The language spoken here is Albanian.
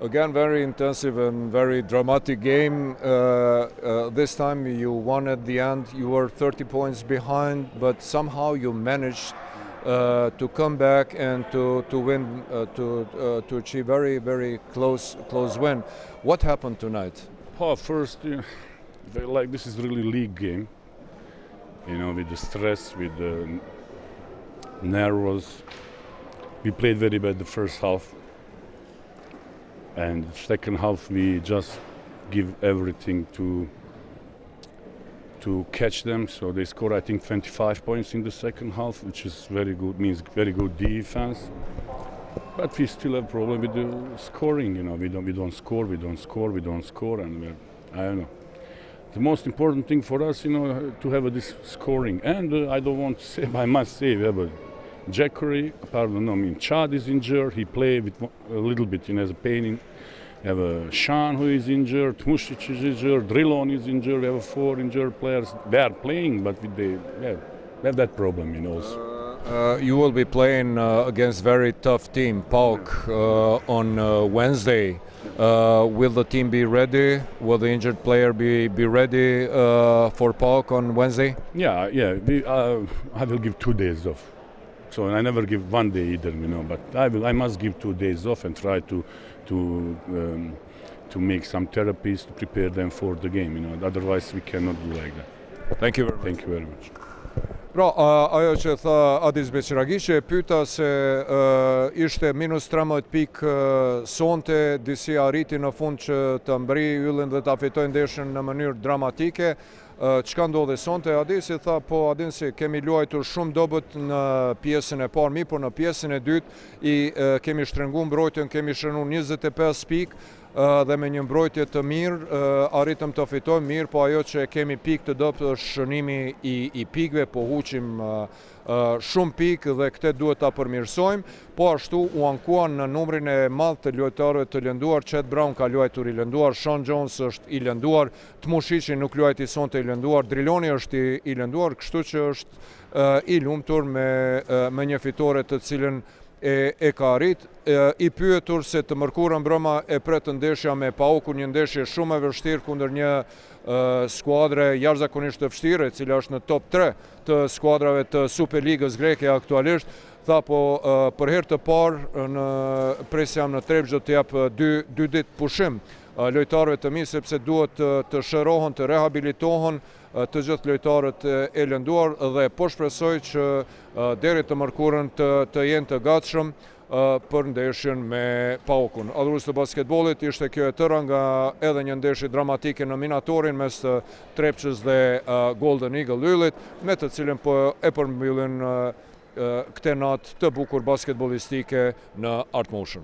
Again, very intensive and very dramatic game. This time you won at the end. You were 30 points behind, but somehow you managed to come back and to win, to achieve very close win. What happened tonight? First, like this is really league game. You know, with the stress, with the nerves. We played very bad the first half. And the second half we just give everything to catch them. So they scored, I think, 25 points in the second half, which is very good, means very good defense. But we still have problem with the scoring. You know, we don't score, and I don't know. The most important thing for us, you know, to have this scoring. And I don't want to say, I must say, we have a Jackery, Chad is injured. He played with a little bit, you know, as a pain. We have Sean who is injured, Tmusic is injured, Drillon is injured. We have 4 injured players. They are playing, but they have that problem, you know. You will be playing against very tough team, PAOK, on Wednesday. Will the team be ready? Will the injured player be ready for PAOK on Wednesday? Yeah. I will give 2 days off. So I never give 1 day either, you know. But I must give 2 days off and try to make some therapies to prepare them for the game, you know. Otherwise, we cannot do like that. Thank you very much. Thank you very much. Pra, ajo që tha Adis Beqiragiqi, pyeta se ishte minus 13 pikë sonte, disi arriti në fund që të mbri yllin dhe ta fitojnë ndeshjen në mënyrë dramatike. Çka ndodhi sonte? Adisi tha, po Adisi, kemi luajtur shumë dobët në pjesën e parë, por në pjesën e dytë kemi shtrënguar mbrojtjen, kemi shënuar 25 pikë dhe me një mbrojtje të mirë arritëm të fitojmë mirë, po ajo që kemi pikë të dobët është shënimi i pikëve, po huqim shumë pikë dhe këtë duhet ta përmirësojmë, po ashtu u ankuan në numrin e madh të lojtarëve të lënduar. Chet Brown ka luajtur i lënduar, Sean Jones është i lënduar, Tmushici nuk luajti sonte i lënduar, Drilloni është i lënduar, kështu që është i lumtur me një fitore të cilën e ka arrit. I pyetur se të mërkurën mbrëma e pret ndeshja me PAOK-un, një ndeshje shumë e vështirë kundër një skuadre jashtëzakonisht të vështirë, e cila është në top 3 të skuadrave të Superligës greke aktualisht. Tha, po për herë të parë presja në Trepç do të jap 2 ditë pushim lojtarëve të mi, sepse duhet të shërohen, të rehabilitohen të gjithë lojtarët e lënduar, dhe po shpresoj që deri të mërkurën të jenë të gatshëm për ndeshjen me PAOK-un. Adhurues të basketbollit, ishte kjo e tëra nga edhe një ndeshje dramatike në minatorin mes Trepçës dhe Golden Eagle Yllit, me të cilën po e përmbyllin këtë natë të bukur basketbollistike në Art Motion.